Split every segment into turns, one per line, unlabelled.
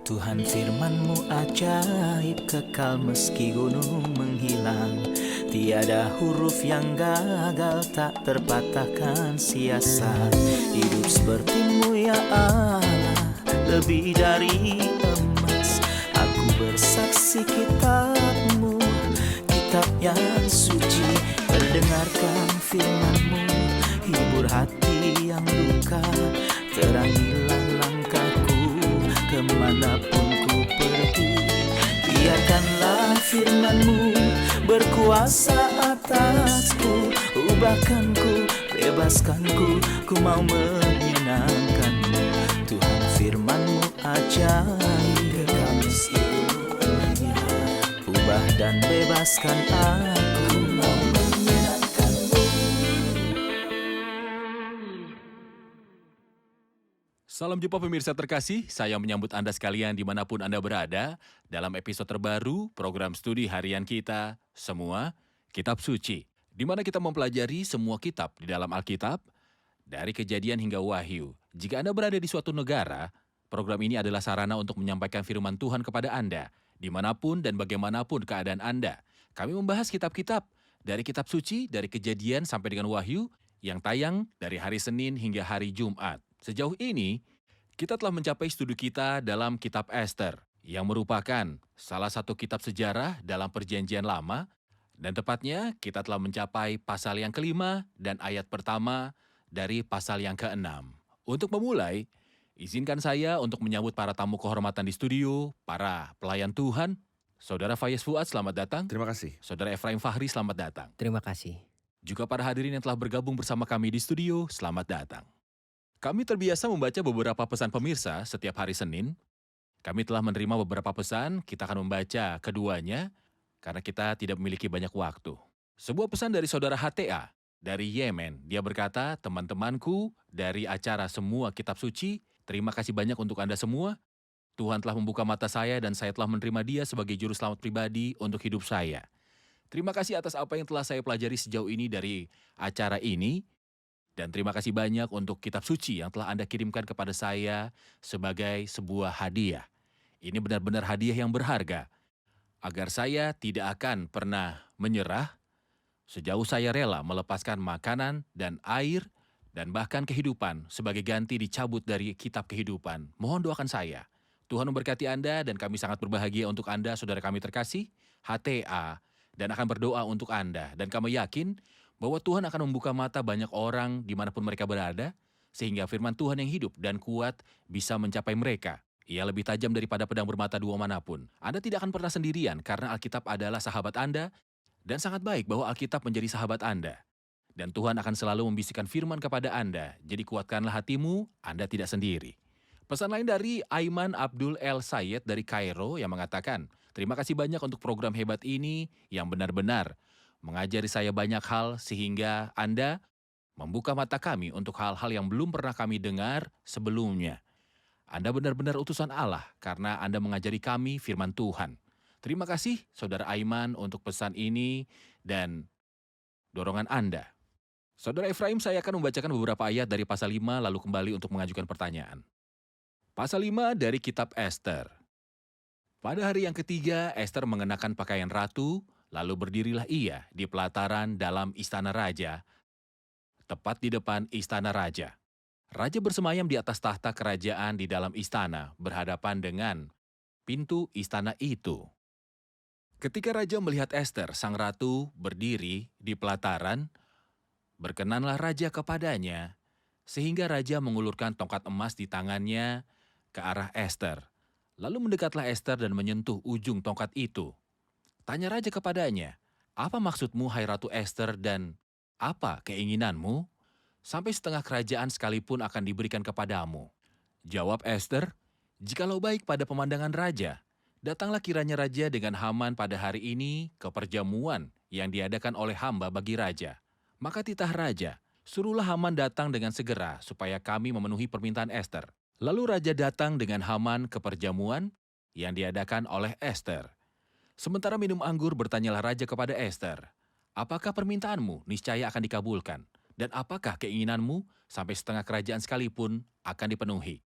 Tuhan firman-Mu ajaib, kekal meski gunung menghilang. Tiada huruf yang gagal, tak terpatahkan siasat. Hidup seperti-Mu ya Allah, lebih dari emas. Aku bersaksi kitab-Mu, kitab yang suci. Mendengarkan firman-Mu, hibur hati yang luka. Terangilah langkahku kemanapun ku pergi. Biarkanlah firman-Mu berkuasa atasku. Ubahkanku, bebaskanku, ku mau menyenangkan-Mu. Tuhan firman-Mu ajaib, kekal meski gunung menghilang. Ubah dan bebaskan aku, mau menyenangkan-Mu.
Salam jumpa pemirsa terkasih, saya menyambut Anda sekalian dimanapun Anda berada dalam episode terbaru program studi harian kita, Semua Kitab Suci, di mana kita mempelajari semua kitab di dalam Alkitab, dari Kejadian hingga Wahyu. Jika Anda berada di suatu negara, program ini adalah sarana untuk menyampaikan firman Tuhan kepada Anda, dimanapun dan bagaimanapun keadaan Anda. Kami membahas kitab-kitab, dari kitab suci, dari Kejadian sampai dengan Wahyu, yang tayang dari hari Senin hingga hari Jumat. Sejauh ini, kita telah mencapai studi kita dalam kitab Ester, yang merupakan salah satu kitab sejarah dalam Perjanjian Lama, dan tepatnya kita telah mencapai pasal yang kelima dan ayat pertama dari pasal yang keenam. Untuk memulai, izinkan saya untuk menyambut para tamu kehormatan di studio, para pelayan Tuhan. Saudara Fayez Fuad, selamat datang.
Terima kasih.
Saudara Efraim Fahri, selamat datang.
Terima kasih.
Juga para hadirin yang telah bergabung bersama kami di studio, selamat datang. Kami terbiasa membaca beberapa pesan pemirsa setiap hari Senin. Kami telah menerima beberapa pesan, kita akan membaca keduanya karena kita tidak memiliki banyak waktu. Sebuah pesan dari saudara HTA dari Yemen. Dia berkata, teman-temanku dari acara Semua Kitab Suci, terima kasih banyak untuk Anda semua. Tuhan telah membuka mata saya dan saya telah menerima dia sebagai juru selamat pribadi untuk hidup saya. Terima kasih atas apa yang telah saya pelajari sejauh ini dari acara ini. Dan terima kasih banyak untuk kitab suci yang telah Anda kirimkan kepada saya sebagai sebuah hadiah. Ini benar-benar hadiah yang berharga, agar saya tidak akan pernah menyerah sejauh saya rela melepaskan makanan dan air dan bahkan kehidupan sebagai ganti dicabut dari kitab kehidupan. Mohon doakan saya. Tuhan memberkati Anda dan kami sangat berbahagia untuk Anda, saudara kami terkasih, HTA, dan akan berdoa untuk Anda. Dan kami yakin bahwa Tuhan akan membuka mata banyak orang dimanapun mereka berada, sehingga firman Tuhan yang hidup dan kuat bisa mencapai mereka. Ia lebih tajam daripada pedang bermata dua manapun. Anda tidak akan pernah sendirian karena Alkitab adalah sahabat Anda, dan sangat baik bahwa Alkitab menjadi sahabat Anda. Dan Tuhan akan selalu membisikkan firman kepada Anda, jadi kuatkanlah hatimu, Anda tidak sendiri. Pesan lain dari Aiman Abdul El Sayed dari Kairo yang mengatakan, terima kasih banyak untuk program hebat ini yang benar-benar mengajari saya banyak hal sehingga Anda membuka mata kami untuk hal-hal yang belum pernah kami dengar sebelumnya. Anda benar-benar utusan Allah karena Anda mengajari kami firman Tuhan. Terima kasih Saudara Aiman untuk pesan ini dan dorongan Anda. Saudara Efraim, saya akan membacakan beberapa ayat dari pasal 5 lalu kembali untuk mengajukan pertanyaan. Pasal 5 dari kitab Ester. Pada hari yang ketiga, Ester mengenakan pakaian ratu, lalu berdirilah ia di pelataran dalam istana raja, tepat di depan istana raja. Raja bersemayam di atas tahta kerajaan di dalam istana, berhadapan dengan pintu istana itu. Ketika raja melihat Ester, sang ratu, berdiri di pelataran, berkenanlah raja kepadanya, sehingga raja mengulurkan tongkat emas di tangannya ke arah Ester. Lalu mendekatlah Ester dan menyentuh ujung tongkat itu. Tanya raja kepadanya, apa maksudmu hai Ratu Ester dan apa keinginanmu? Sampai setengah kerajaan sekalipun akan diberikan kepadamu. Jawab Ester, jikalau baik pada pemandangan raja, datanglah kiranya raja dengan Haman pada hari ini ke perjamuan yang diadakan oleh hamba bagi raja. Maka titah raja, suruhlah Haman datang dengan segera supaya kami memenuhi permintaan Ester. Lalu raja datang dengan Haman ke perjamuan yang diadakan oleh Ester. Sementara minum anggur, bertanyalah raja kepada Ester, apakah permintaanmu niscaya akan dikabulkan? Dan apakah keinginanmu sampai setengah kerajaan sekalipun akan dipenuhi?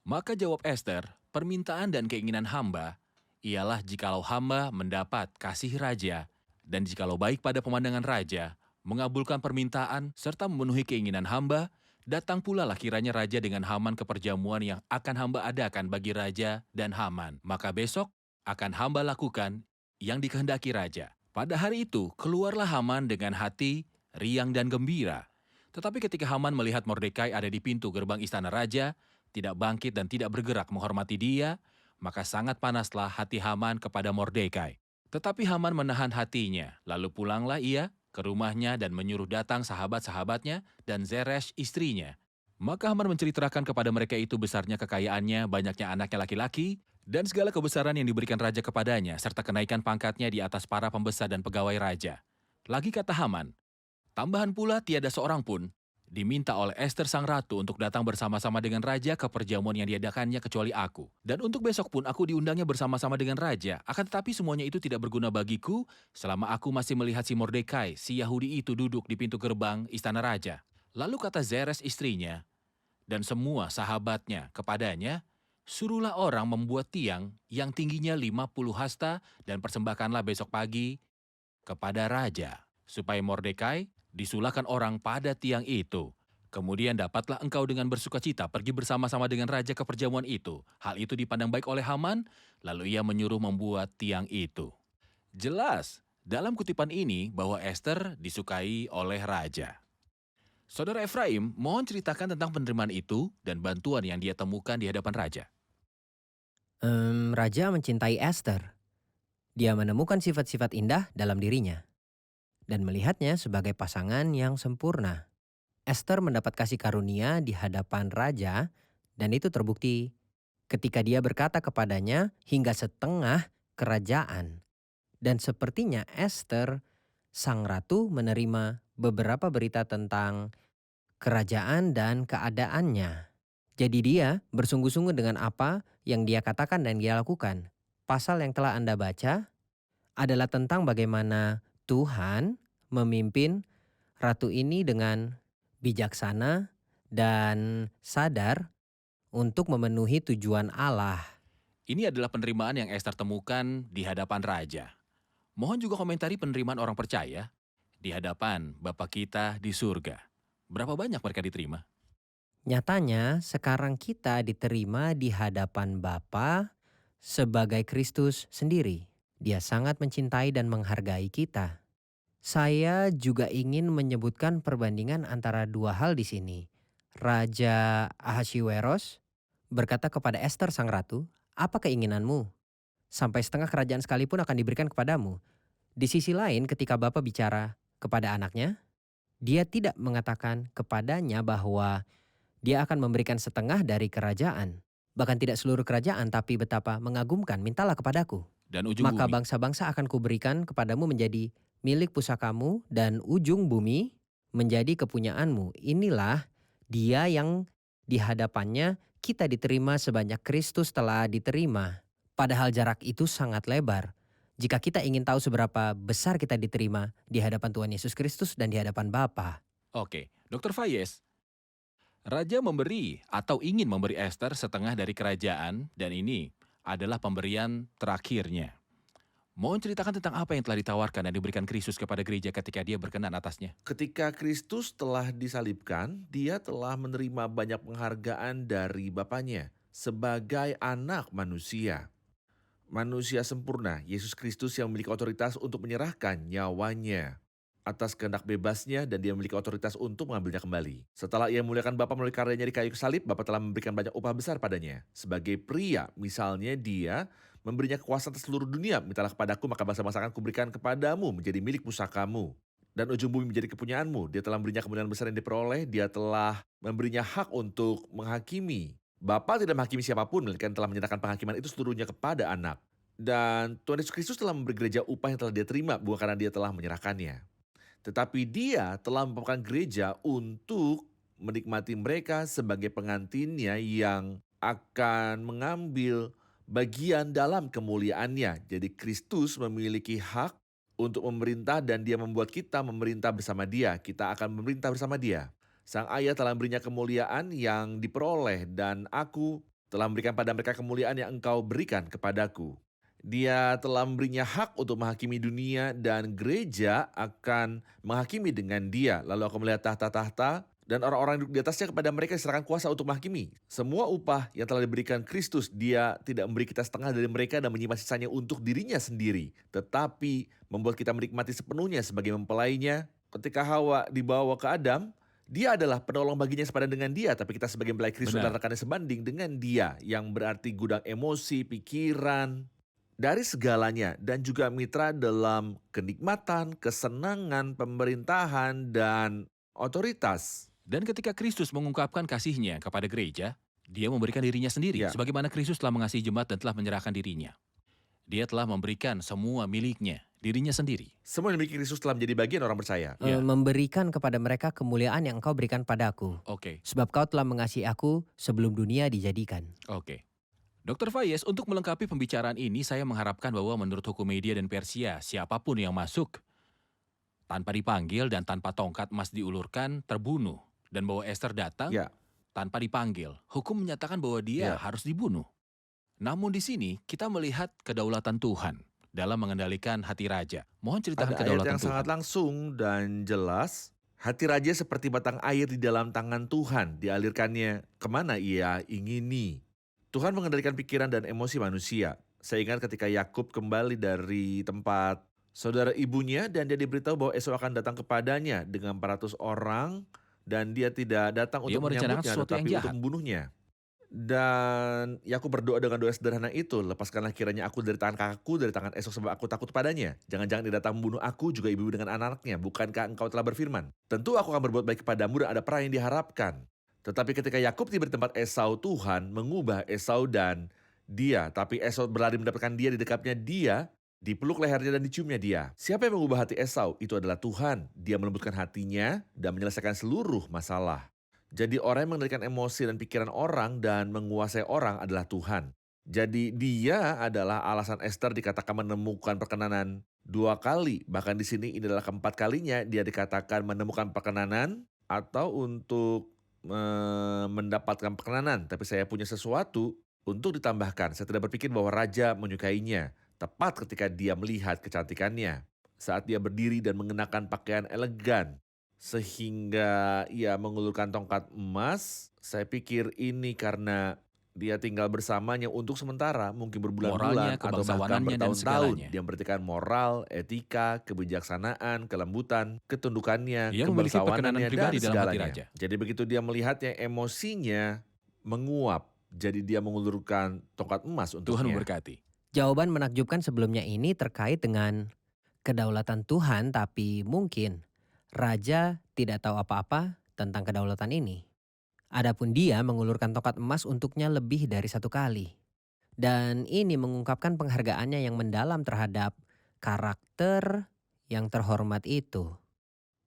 Maka jawab Ester, permintaan dan keinginan hamba ialah jikalau hamba mendapat kasih raja, dan jikalau baik pada pemandangan raja, mengabulkan permintaan serta memenuhi keinginan hamba, datang pula lah kiranya raja dengan Haman ke perjamuan yang akan hamba adakan bagi raja dan Haman. Maka besok akan hamba lakukan yang dikehendaki raja. Pada hari itu, keluarlah Haman dengan hati riang dan gembira. Tetapi ketika Haman melihat Mordekai ada di pintu gerbang istana raja, tidak bangkit dan tidak bergerak menghormati dia, maka sangat panaslah hati Haman kepada Mordekai. Tetapi Haman menahan hatinya, lalu pulanglah ia ke rumahnya dan menyuruh datang sahabat-sahabatnya dan Zeresh istrinya. Maka Haman menceritakan kepada mereka itu besarnya kekayaannya, banyaknya anaknya laki-laki, dan segala kebesaran yang diberikan raja kepadanya, serta kenaikan pangkatnya di atas para pembesar dan pegawai raja. Lagi kata Haman, tambahan pula tiada seorang pun diminta oleh Ester sang ratu untuk datang bersama-sama dengan raja ke perjamuan yang diadakannya kecuali aku. Dan untuk besok pun aku diundangnya bersama-sama dengan raja. Akan tetapi semuanya itu tidak berguna bagiku selama aku masih melihat si Mordekai, si Yahudi itu duduk di pintu gerbang istana raja. Lalu kata Zeres istrinya dan semua sahabatnya kepadanya, suruhlah orang membuat tiang yang tingginya 50 hasta dan persembahkanlah besok pagi kepada raja, supaya Mordekai disulahkan orang pada tiang itu. Kemudian dapatlah engkau dengan bersukacita pergi bersama-sama dengan raja ke perjamuan itu. Hal itu dipandang baik oleh Haman, lalu ia menyuruh membuat tiang itu. Jelas dalam kutipan ini bahwa Ester disukai oleh raja. Saudara Efraim, mohon ceritakan tentang penerimaan itu dan bantuan yang dia temukan di hadapan raja.
Raja mencintai Esther. Dia menemukan sifat-sifat indah dalam dirinya dan melihatnya sebagai pasangan yang sempurna. Esther mendapat kasih karunia di hadapan raja dan itu terbukti ketika dia berkata kepadanya hingga setengah kerajaan. Dan sepertinya Esther, sang ratu, menerima beberapa berita tentang kerajaan dan keadaannya. Jadi dia bersungguh-sungguh dengan apa yang dia katakan dan dia lakukan. Pasal yang telah Anda baca adalah tentang bagaimana Tuhan memimpin ratu ini dengan bijaksana dan sadar untuk memenuhi tujuan Allah.
Ini adalah penerimaan yang Ester temukan di hadapan raja. Mohon juga komentari penerimaan orang percaya di hadapan Bapa kita di surga. Berapa banyak mereka diterima?
Nyatanya sekarang kita diterima di hadapan Bapa sebagai Kristus sendiri. Dia sangat mencintai dan menghargai kita. Saya juga ingin menyebutkan perbandingan antara dua hal di sini. Raja Ahasiweros berkata kepada Ester sang ratu, "Apa keinginanmu? Sampai setengah kerajaan sekalipun akan diberikan kepadamu." Di sisi lain ketika Bapa bicara kepada anaknya, dia tidak mengatakan kepadanya bahwa dia akan memberikan setengah dari kerajaan. Bahkan tidak seluruh kerajaan, tapi betapa mengagumkan, mintalah kepadaku.
Dan ujung
Maka
bumi.
bangsa-bangsa akan kuberikan kepadamu menjadi milik pusakamu dan ujung bumi menjadi kepunyaanmu. Inilah dia yang di hadapannya kita diterima sebanyak Kristus telah diterima. Padahal jarak itu sangat lebar. Jika kita ingin tahu seberapa besar kita diterima di hadapan Tuhan Yesus Kristus dan di hadapan Bapa.
Oke, Dr. Fayez. Raja memberi atau ingin memberi Ester setengah dari kerajaan dan ini adalah pemberian terakhirnya. Mohon ceritakan tentang apa yang telah ditawarkan dan diberikan Kristus kepada gereja ketika dia berkenan atasnya.
Ketika Kristus telah disalibkan, dia telah menerima banyak penghargaan dari Bapaknya sebagai anak manusia. Manusia sempurna, Yesus Kristus yang memiliki otoritas untuk menyerahkan nyawanya atas kehendak bebasnya dan dia memiliki otoritas untuk mengambilnya kembali. Setelah ia memuliakan Bapa melalui karyanya di kayu salib, Bapa telah memberikan banyak upah besar padanya. Sebagai pria, misalnya dia memberinya kekuasaan atas seluruh dunia. Mintalah kepadaku, maka bangsa-bangsa akan kuberikan kepadamu menjadi milik pusakamu. Dan ujung bumi menjadi kepunyaanmu. Dia telah memberinya kemuliaan besar yang diperoleh. Dia telah memberinya hak untuk menghakimi. Bapa tidak menghakimi siapapun, melainkan telah menyerahkan penghakiman itu seluruhnya kepada anak. Dan Tuhan Yesus Kristus telah memberi gereja upah yang telah dia terima, bukan karena dia telah menyerahkannya. Tetapi dia telah membawakan gereja untuk menikmati mereka sebagai pengantinnya yang akan mengambil bagian dalam kemuliaannya. Jadi Kristus memiliki hak untuk memerintah dan dia membuat kita memerintah bersama dia. Kita akan memerintah bersama dia. Sang Ayah telah memberinya kemuliaan yang diperoleh dan aku telah memberikan pada mereka kemuliaan yang engkau berikan kepadaku. Dia telah memberinya hak untuk menghakimi dunia dan gereja akan menghakimi dengan dia. Lalu aku melihat tahta-tahta dan orang-orang duduk di atasnya, kepada mereka diserahkan kuasa untuk menghakimi. Semua upah yang telah diberikan Kristus, dia tidak memberi kita setengah dari mereka dan menyimpan sisanya untuk dirinya sendiri. Tetapi membuat kita menikmati sepenuhnya sebagai mempelainya. Ketika Hawa dibawa ke Adam, dia adalah penolong baginya sepadan dengan dia, tapi kita sebagai mempelai Kristus
Benar.
adalah rekannya sebanding dengan dia, yang berarti gudang emosi, pikiran, dari segalanya, dan juga mitra dalam kenikmatan, kesenangan, pemerintahan, dan otoritas.
Dan ketika Kristus mengungkapkan kasihnya kepada gereja, dia memberikan dirinya sendiri,
Ya.
sebagaimana Kristus telah mengasihi jemaat dan telah menyerahkan dirinya. Dia telah memberikan semua miliknya, dirinya sendiri.
Semua yang dimiliki Kristus telah menjadi bagian orang percaya.
Ya.
Memberikan kepada mereka kemuliaan yang engkau berikan padaku.
Oke,
Sebab kau telah mengasihi aku sebelum dunia dijadikan.
oke. Dr. Fayez, untuk melengkapi pembicaraan ini, saya mengharapkan bahwa menurut hukum Media dan Persia, siapapun yang masuk tanpa dipanggil dan tanpa tongkat emas diulurkan, terbunuh. Dan bahwa Esther datang
Ya.
tanpa dipanggil. Hukum menyatakan bahwa dia
Ya.
harus dibunuh. Namun di sini kita melihat kedaulatan Tuhan dalam mengendalikan hati raja. Mohon ceritakan
Ada ayat
kedaulatan
yang
Tuhan.
sangat langsung dan jelas. Hati raja seperti batang air di dalam tangan Tuhan, dialirkannya kemana ia ingini. Tuhan mengendalikan pikiran dan emosi manusia. Saya ingat ketika Yakub kembali dari tempat saudara ibunya dan dia diberitahu bahwa Esau akan datang kepadanya dengan 400 orang dan dia tidak datang
Dia
untuk
merencanakan
menyambutnya
sesuatu yang
tetapi
jahat.
untuk membunuhnya. Dan Yakub berdoa dengan doa sederhana itu, lepaskanlah kiranya aku dari tangan kakakku, dari tangan Esau, sebab aku takut padanya. Jangan-jangan dia datang membunuh aku, juga ibu dengan anak-anaknya. Bukankah engkau telah berfirman, tentu aku akan berbuat baik kepadamu dan ada perang yang diharapkan. Tetapi ketika Yakub tiba di tempat Esau, Tuhan mengubah Esau dan dia. Tapi Esau berlari mendapatkan dia, di dekatnya dia, dipeluk lehernya dan diciumnya dia. Siapa yang mengubah hati Esau? Itu adalah Tuhan. Dia melembutkan hatinya dan menyelesaikan seluruh masalah. Jadi orang yang mengendalikan emosi dan pikiran orang dan menguasai orang adalah Tuhan. Jadi dia adalah alasan Esther dikatakan menemukan perkenanan 2 kali. Bahkan di sini ini adalah keempat kalinya dia dikatakan menemukan perkenanan atau untuk mendapatkan perkenanan. Tapi saya punya sesuatu untuk ditambahkan. Saya tidak berpikir bahwa raja menyukainya. Tepat ketika dia melihat kecantikannya. Saat dia berdiri dan mengenakan pakaian elegan. Sehingga ia mengulurkan tongkat emas. Saya pikir ini karena dia tinggal bersamanya untuk sementara, mungkin
Moralnya,
berbulan-bulan atau bahkan
kebangsawanannya, dan
bertahun-tahun.
segalanya.
Dia memperhatikan moral, etika, kebijaksanaan, kelembutan, ketundukannya,
Ia memiliki perkenanan
kebangsawanannya,
pribadi
dan
dalam hati
segalanya.
raja.
Jadi begitu dia melihatnya, emosinya menguap. Jadi dia mengulurkan tongkat emas
Tuhan
untuknya.
memberkati.
Jawaban menakjubkan sebelumnya ini terkait dengan kedaulatan Tuhan, tapi mungkin raja tidak tahu apa-apa tentang kedaulatan ini. Adapun dia mengulurkan tongkat emas untuknya lebih dari 1 kali. Dan ini mengungkapkan penghargaannya yang mendalam terhadap karakter yang terhormat itu.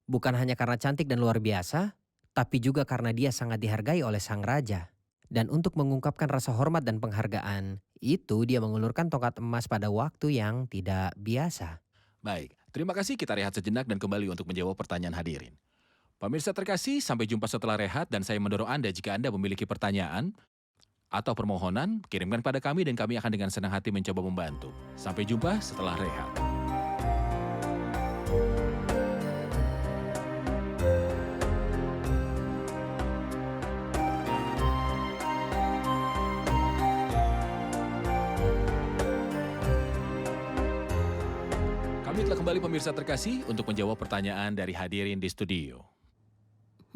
Bukan hanya karena cantik dan luar biasa, tapi juga karena dia sangat dihargai oleh sang raja. Dan untuk mengungkapkan rasa hormat dan penghargaan, itu dia mengulurkan tongkat emas pada waktu yang tidak biasa.
Baik, terima kasih, kita rehat sejenak dan kembali untuk menjawab pertanyaan hadirin. Pemirsa terkasih, sampai jumpa setelah rehat dan saya mendorong Anda jika Anda memiliki pertanyaan atau permohonan, kirimkan pada kami dan kami akan dengan senang hati mencoba membantu. Sampai jumpa setelah rehat. Kami telah kembali pemirsa terkasih untuk menjawab pertanyaan dari hadirin di studio.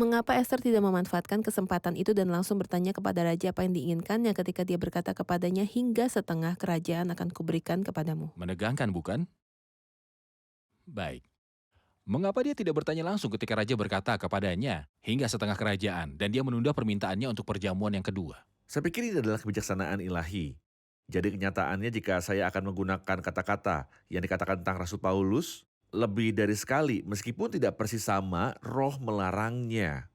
Mengapa Esther tidak memanfaatkan kesempatan itu dan langsung bertanya kepada raja apa yang diinginkannya ketika dia berkata kepadanya, hingga setengah kerajaan akan kuberikan kepadamu?
Menegangkan, bukan? Baik. Mengapa dia tidak bertanya langsung ketika raja berkata kepadanya hingga setengah kerajaan dan dia menunda permintaannya untuk perjamuan yang kedua?
Saya pikir ini adalah kebijaksanaan ilahi. Jadi kenyataannya jika saya akan menggunakan kata-kata yang dikatakan tentang Rasul Paulus, lebih dari sekali, meskipun tidak persis sama, roh melarangnya.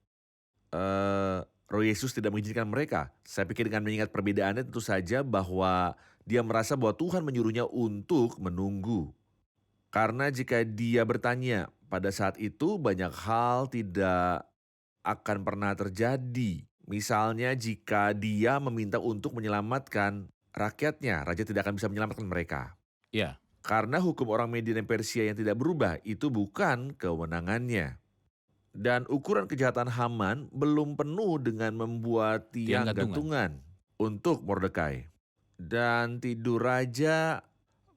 Roh Yesus tidak mengizinkan mereka. Saya pikir dengan mengingat perbedaannya tentu saja bahwa dia merasa bahwa Tuhan menyuruhnya untuk menunggu. Karena jika dia bertanya pada saat itu, banyak hal tidak akan pernah terjadi. Misalnya jika dia meminta untuk menyelamatkan rakyatnya, raja tidak akan bisa menyelamatkan mereka.
Ya,
Karena hukum orang Media dan Persia yang tidak berubah itu bukan kewenangannya. Dan ukuran kejahatan Haman belum penuh dengan membuat
tiang
tiang
gantungan.
gantungan untuk Mordekai. Dan tidur raja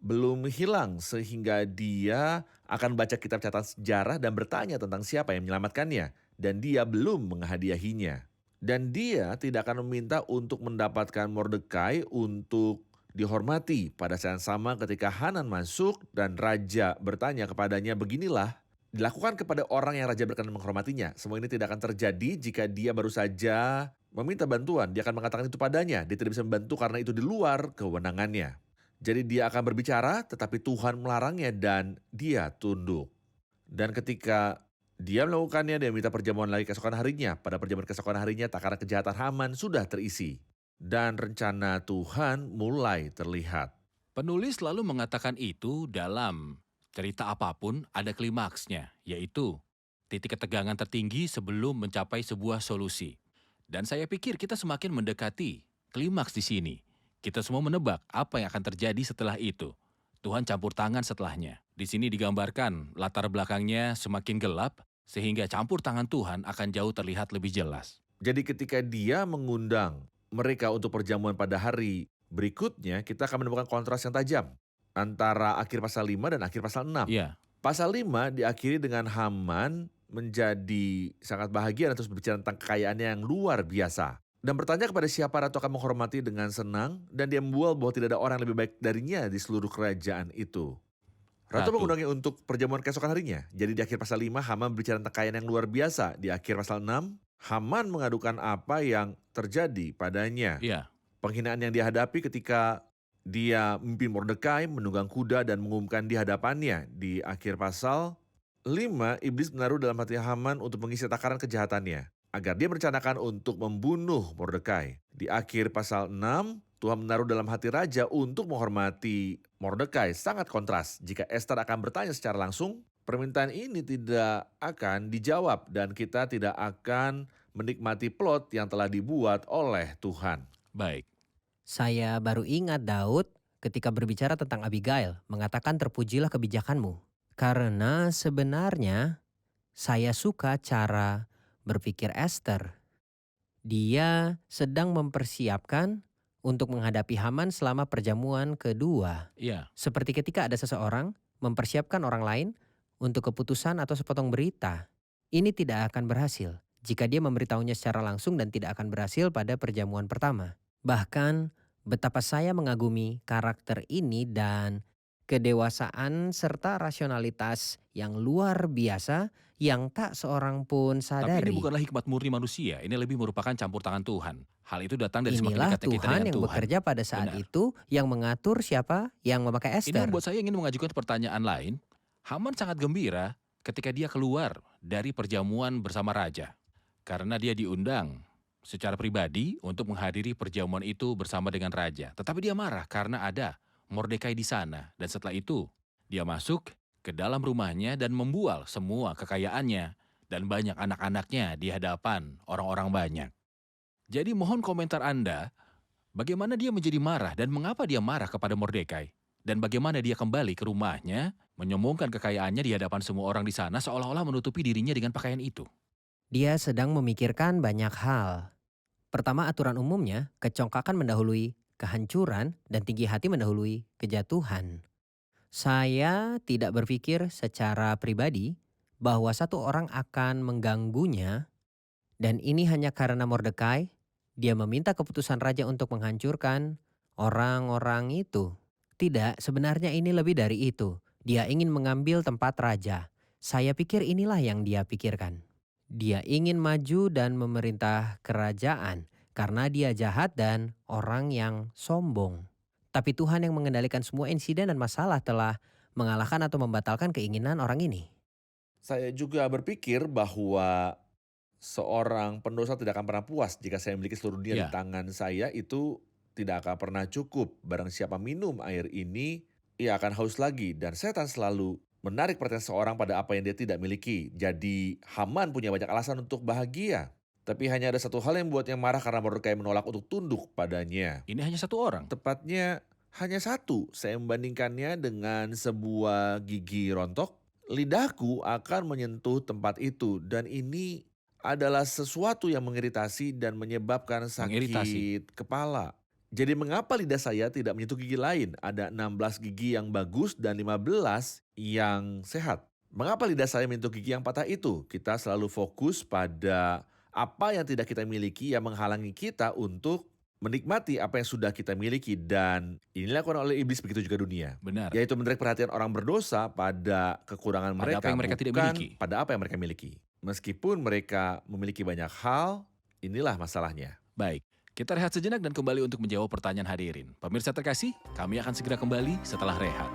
belum hilang sehingga dia akan baca kitab catatan sejarah dan bertanya tentang siapa yang menyelamatkannya. Dan dia belum menghadiahinya. Dan dia tidak akan meminta untuk mendapatkan Mordekai untuk dihormati. Pada saat yang sama ketika Hanan masuk dan raja bertanya kepadanya, beginilah dilakukan kepada orang yang raja berkenan menghormatinya. Semua ini tidak akan terjadi jika dia baru saja meminta bantuan. Dia akan mengatakan itu padanya. Dia tidak bisa membantu karena itu di luar kewenangannya. Jadi dia akan berbicara tetapi Tuhan melarangnya dan dia tunduk. Dan ketika dia melakukannya, dia minta perjamuan lagi keesokan harinya. Pada perjamuan keesokan harinya, takaran kejahatan Haman sudah terisi. Dan rencana Tuhan mulai terlihat.
Penulis selalu mengatakan itu dalam cerita apapun ada klimaksnya, yaitu titik ketegangan tertinggi sebelum mencapai sebuah solusi. Dan saya pikir kita semakin mendekati klimaks di sini. Kita semua menebak apa yang akan terjadi setelah itu. Tuhan campur tangan setelahnya. Di sini digambarkan latar belakangnya semakin gelap, sehingga campur tangan Tuhan akan jauh terlihat lebih jelas.
Jadi ketika dia mengundang mereka untuk perjamuan pada hari berikutnya, kita akan menemukan kontras yang tajam antara akhir pasal 5 dan akhir pasal 6.
Iya,
Pasal 5 diakhiri dengan Haman menjadi sangat bahagia dan terus berbicara tentang kekayaannya yang luar biasa. Dan bertanya kepada siapa ratu akan menghormati dengan senang, dan dia membual bahwa tidak ada orang yang lebih baik darinya di seluruh kerajaan itu. Ratu
Ratu.
mengundangnya untuk perjamuan keesokan harinya. Jadi di akhir pasal 5, Haman berbicara tentang kekayaan yang luar biasa. Di akhir pasal 6, Haman mengadukan apa yang terjadi padanya.
iya,
Penghinaan yang dihadapi ketika dia memimpin Mordekai, menunggang kuda dan mengumumkan di hadapannya. Di akhir pasal 5, iblis menaruh dalam hati Haman untuk mengisi takaran kejahatannya, agar dia merencanakan untuk membunuh Mordekai. Di akhir pasal 6, Tuhan menaruh dalam hati raja untuk menghormati Mordekai. Sangat kontras. Jika Esther akan bertanya secara langsung, permintaan ini tidak akan dijawab dan kita tidak akan menikmati plot yang telah dibuat oleh Tuhan.
baik.
Saya baru ingat Daud ketika berbicara tentang Abigail mengatakan terpujilah kebijakanmu. Karena sebenarnya saya suka cara berpikir Esther. Dia sedang mempersiapkan untuk menghadapi Haman selama perjamuan kedua.
Iya,
Seperti ketika ada seseorang mempersiapkan orang lain untuk keputusan atau sepotong berita. Ini tidak akan berhasil jika dia memberitahunya secara langsung dan tidak akan berhasil pada perjamuan pertama. Bahkan betapa saya mengagumi karakter ini dan kedewasaan serta rasionalitas yang luar biasa yang tak seorang pun
tapi
sadari.
ini bukanlah hikmat murni manusia, ini lebih merupakan campur tangan Tuhan. Hal itu datang dari semakin
Inilah
dekatnya kita
Tuhan
dengan
yang
Tuhan.
bekerja pada saat
Benar.
itu yang mengatur siapa yang memakai
Ini
Esther.
membuat saya ingin mengajukan pertanyaan lain. Haman sangat gembira ketika dia keluar dari perjamuan bersama raja. Karena dia diundang secara pribadi untuk menghadiri perjamuan itu bersama dengan raja. Tetapi dia marah karena ada Mordekai di sana. Dan setelah itu, dia masuk ke dalam rumahnya dan membual semua kekayaannya dan banyak anak-anaknya di hadapan orang-orang banyak. Jadi mohon komentar Anda, bagaimana dia menjadi marah dan mengapa dia marah kepada Mordekai? Dan bagaimana dia kembali ke rumahnya, menyombongkan kekayaannya di hadapan semua orang di sana seolah-olah menutupi dirinya dengan pakaian itu.
Dia sedang memikirkan banyak hal. Pertama, aturan umumnya, kecongkakan mendahului kehancuran dan tinggi hati mendahului kejatuhan. Saya tidak berpikir secara pribadi bahwa satu orang akan mengganggunya dan ini hanya karena Mordekai. Dia meminta keputusan raja untuk menghancurkan orang-orang itu. Tidak, sebenarnya ini lebih dari itu. Dia ingin mengambil tempat raja. Saya pikir inilah yang dia pikirkan. Dia ingin maju dan memerintah kerajaan karena dia jahat dan orang yang sombong. Tapi Tuhan yang mengendalikan semua insiden dan masalah telah mengalahkan atau membatalkan keinginan orang ini.
Saya juga berpikir bahwa seorang pendosa tidak akan pernah puas jika saya memiliki seluruh dunia di
Ya.
tangan saya, itu tidak akan pernah cukup. Barang siapa minum air ini, ia akan haus lagi. Dan setan selalu menarik perhatian seorang pada apa yang dia tidak miliki. Jadi Haman punya banyak alasan untuk bahagia. Tapi hanya ada satu hal yang membuatnya marah karena Mordekai menolak untuk tunduk padanya.
Ini hanya satu orang.
Tepatnya hanya satu. Saya membandingkannya dengan sebuah gigi rontok. Lidahku akan menyentuh tempat itu dan ini adalah sesuatu yang mengiritasi dan menyebabkan
Mengiritasi.
sakit kepala. Jadi mengapa lidah saya tidak menyentuh gigi lain? Ada 16 gigi yang bagus dan 15 yang sehat. Mengapa lidah saya menyentuh gigi yang patah itu? Kita selalu fokus pada apa yang tidak kita miliki yang menghalangi kita untuk menikmati apa yang sudah kita miliki, dan ini dilakukan oleh iblis, begitu juga dunia.
Benar.
Yaitu menarik perhatian orang berdosa pada kekurangan
Pada
mereka,
apa yang mereka tidak
bukan
miliki.
pada apa yang mereka miliki. Meskipun mereka memiliki banyak hal, inilah masalahnya.
Baik, kita rehat sejenak dan kembali untuk menjawab pertanyaan hadirin. Pemirsa terkasih, kami akan segera kembali setelah rehat.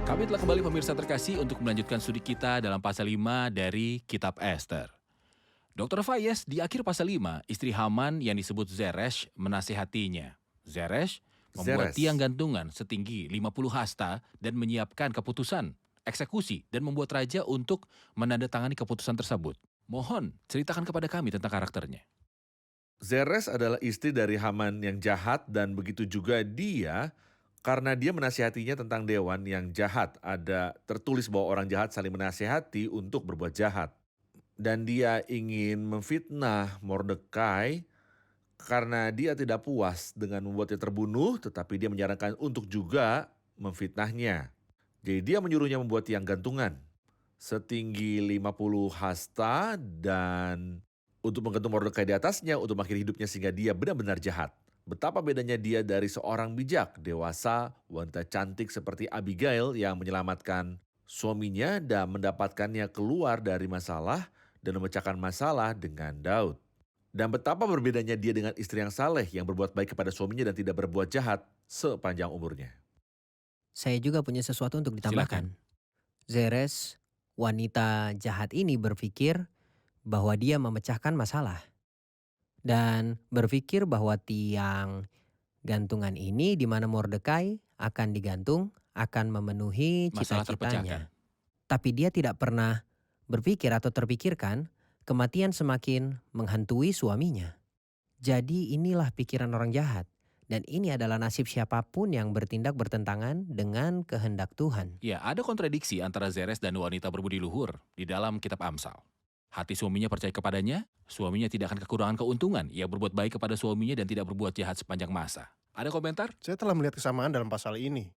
Kami telah kembali pemirsa terkasih untuk melanjutkan studi kita dalam pasal 5 dari Kitab Ester. Dr. Fayez, di akhir pasal 5, istri Haman yang disebut Zeresh menasihatinya. Zeresh membuat
Zeres.
tiang gantungan setinggi 50 hasta dan menyiapkan keputusan, eksekusi, dan membuat raja untuk menandatangani keputusan tersebut. Mohon, ceritakan kepada kami tentang karakternya.
Zeres adalah istri dari Haman yang jahat, dan begitu juga dia karena dia menasihatinya tentang dewan yang jahat. Ada tertulis bahwa orang jahat saling menasihati untuk berbuat jahat. Dan dia ingin memfitnah Mordekai karena dia tidak puas dengan membuatnya terbunuh, tetapi dia menyarankan untuk juga memfitnahnya. Jadi dia menyuruhnya membuat tiang gantungan setinggi 50 hasta dan untuk menggantung Mordekai di atasnya untuk mengakhiri hidupnya sehingga dia benar-benar jahat. Betapa bedanya dia dari seorang bijak, dewasa, wanita cantik seperti Abigail yang menyelamatkan suaminya dan mendapatkannya keluar dari masalah dan memecahkan masalah dengan Daud. Dan betapa berbedanya dia dengan istri yang saleh yang berbuat baik kepada suaminya dan tidak berbuat jahat sepanjang umurnya.
Saya juga punya sesuatu untuk ditambahkan. Zeres, wanita jahat ini berpikir bahwa dia memecahkan masalah. Dan berpikir bahwa tiang gantungan ini di mana Mordekai akan digantung akan memenuhi
Masalah
cita-citanya.
terpecahkan.
Tapi dia tidak pernah berpikir atau terpikirkan kematian semakin menghantui suaminya. Jadi inilah pikiran orang jahat. Dan ini adalah nasib siapapun yang bertindak bertentangan dengan kehendak Tuhan.
Ya, ada kontradiksi antara Zeres dan wanita berbudi luhur di dalam kitab Amsal. Hati suaminya percaya kepadanya, suaminya tidak akan kekurangan keuntungan. Ia berbuat baik kepada suaminya dan tidak berbuat jahat sepanjang masa. Ada komentar?
Saya telah melihat kesamaan dalam pasal ini.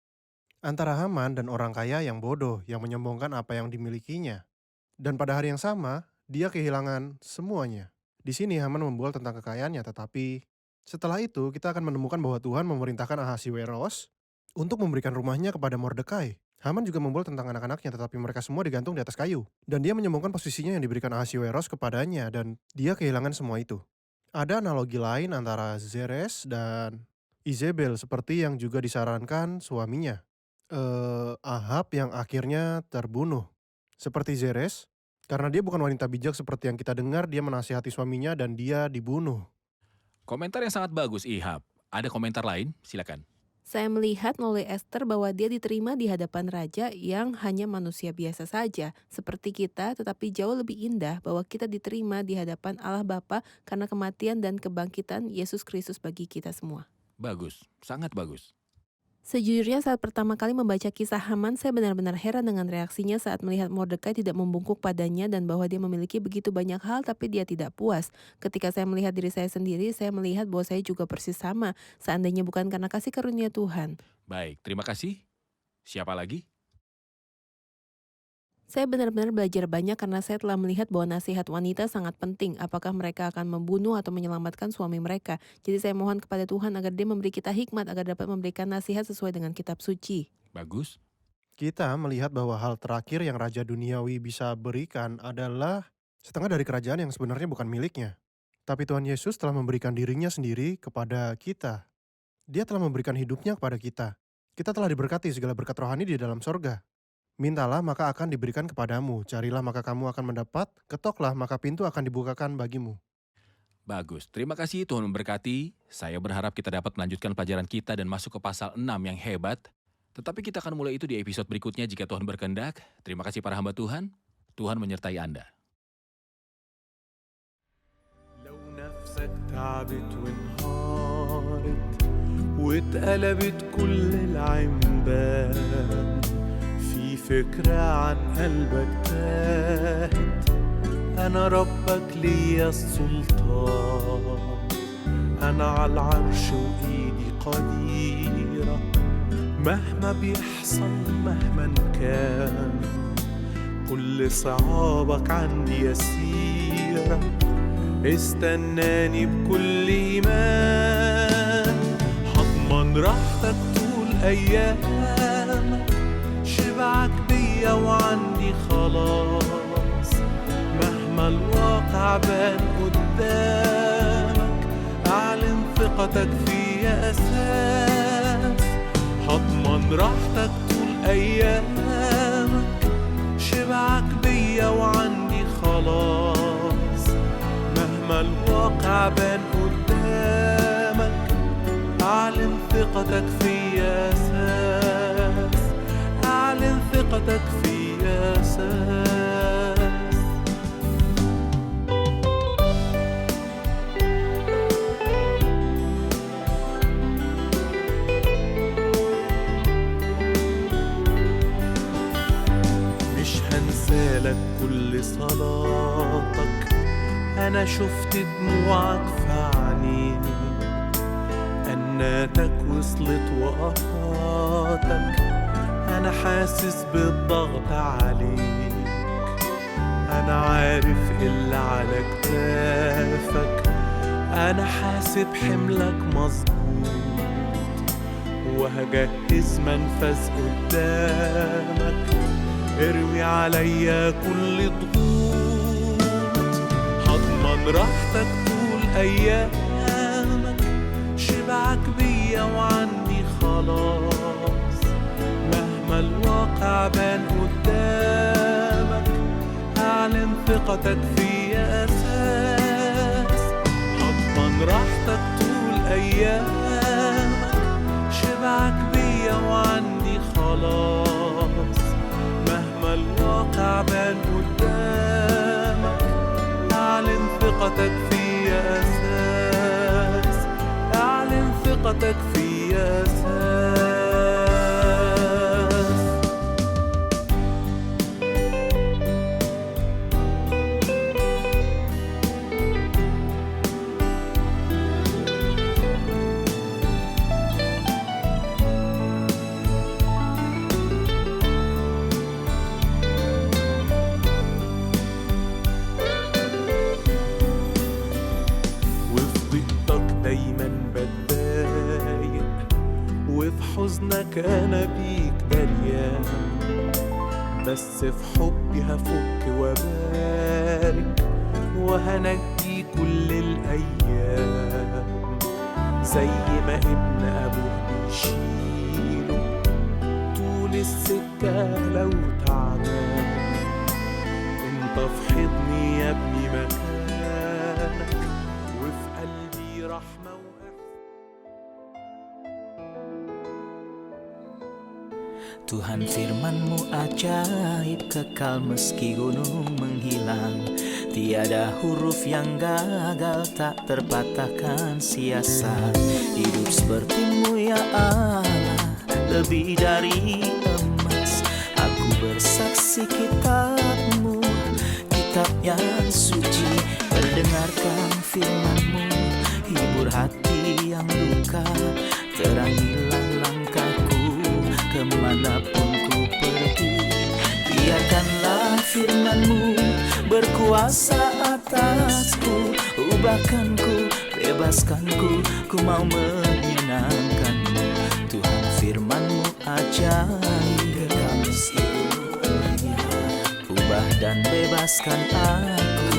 Antara Haman dan orang kaya yang bodoh yang menyombongkan apa yang dimilikinya. Dan pada hari yang sama, dia kehilangan semuanya. Di sini Haman membual tentang kekayaannya, tetapi setelah itu kita akan menemukan bahwa Tuhan memerintahkan Ahasiweros untuk memberikan rumahnya kepada Mordekai. Haman juga membual tentang anak-anaknya, tetapi mereka semua digantung di atas kayu. Dan dia menyombongkan posisinya yang diberikan Ahasiweros kepadanya, dan dia kehilangan semua itu. Ada analogi lain antara Zeres dan Izebel seperti yang juga disarankan suaminya. Ahab yang akhirnya terbunuh. Seperti Zeres, karena dia bukan wanita bijak seperti yang kita dengar, dia menasihati suaminya dan dia dibunuh.
Komentar yang sangat bagus, Ihab. Ada komentar lain? Silakan.
Saya melihat melalui Ester bahwa dia diterima di hadapan raja yang hanya manusia biasa saja, seperti kita, tetapi jauh lebih indah bahwa kita diterima di hadapan Allah Bapa karena kematian dan kebangkitan Yesus Kristus bagi kita semua.
Bagus, sangat bagus.
Sejujurnya saat pertama kali membaca kisah Haman, saya benar-benar heran dengan reaksinya saat melihat Mordekai tidak membungkuk padanya dan bahwa dia memiliki begitu banyak hal tapi dia tidak puas. Ketika saya melihat diri saya sendiri, saya melihat bahwa saya juga persis sama, seandainya bukan karena kasih karunia Tuhan.
Baik, terima kasih. Siapa lagi?
Saya benar-benar belajar banyak karena saya telah melihat bahwa nasihat wanita sangat penting. Apakah mereka akan membunuh atau menyelamatkan suami mereka. Jadi saya mohon kepada Tuhan agar dia memberi kita hikmat agar dapat memberikan nasihat sesuai dengan kitab suci.
Bagus.
Kita melihat bahwa hal terakhir yang Raja Duniawi bisa berikan adalah setengah dari kerajaan yang sebenarnya bukan miliknya. Tapi Tuhan Yesus telah memberikan dirinya sendiri kepada kita. Dia telah memberikan hidupnya kepada kita. Kita telah diberkati segala berkat rohani di dalam sorga. Mintalah maka akan diberikan kepadamu, carilah maka kamu akan mendapat, ketoklah maka pintu akan dibukakan bagimu.
Bagus, terima kasih, Tuhan memberkati. Saya berharap kita dapat melanjutkan pelajaran kita dan masuk ke pasal 6 yang hebat. Tetapi kita akan mulai itu di episode berikutnya jika Tuhan berkehendak. Terima kasih para hamba Tuhan. Tuhan menyertai Anda.
لو نفسك تعبت وانهارت واتقلبت كل العمدان في فكرة عن قلبك تاهت أنا ربك ليا السلطان أنا على العرش وإيدي قديرة مهما بيحصل مهما كان كل صعابك عندي يسيرة استناني بكل إيمان هضمن راحتك طول أيامك شبعك بيا وعندي خلاص مهما الواقع بان قدامك أعلن ثقتك فيا أساس هضمن راحتك طول أيامك شبعك بيا وعندي خلاص مهما الواقع بان قدامك أعلن ثقتك فيا أساس أعلن ثقتك فيا أساس مش هنسالك كل صلاتك أنا شفت دموعك في عينيك أناتك وصلت وقفاتك أنا حاسس بالضغط عليك أنا عارف اللي على كتافك أنا حاسب حملك مظبوط وهجهز منفذ قدامك اروي عليا كل ضغوط هضمن راحتك طول أيامك شبعك بيا وعندي خلاص مهما الواقع بان قدامك أعلن ثقتك فيا أساس هضمن راحتك طول أيامك شبعك بيا وعندي خلاص مهما الواقع بان قدامك أعلن ثقتك فيا أساس أعلن ثقتك فيا أساس وفي ضيقتك دايما بتضايق وفي حزنك أنا بيك دريان بس في حبي هفك وبارك وهنجي كل الأيام زي ما ابن أبوه بيشيله طول السكة لو تعبان انت في حضني يا ابني مكانك وفي قلبي رحمة
Tuhan firman-Mu ajaib kekal meski gunung menghilang. Tiada huruf yang gagal tak terpatahkan sia-sia. Hidup seperti-Mu ya Allah lebih dari emas. Aku bersaksi kitab-Mu, kitab yang suci. Terdengarkan firman-Mu, hibur hati yang luka. Terangilah langkahku kemanapun ku pergi. Biarkanlah firman-Mu berkuasa atasku. Ubahkanku, bebaskanku, ku mau menyenangkan-Mu. Tuhan firman-Mu ajaib, kekal meski gunung. Ubah dan bebaskan aku.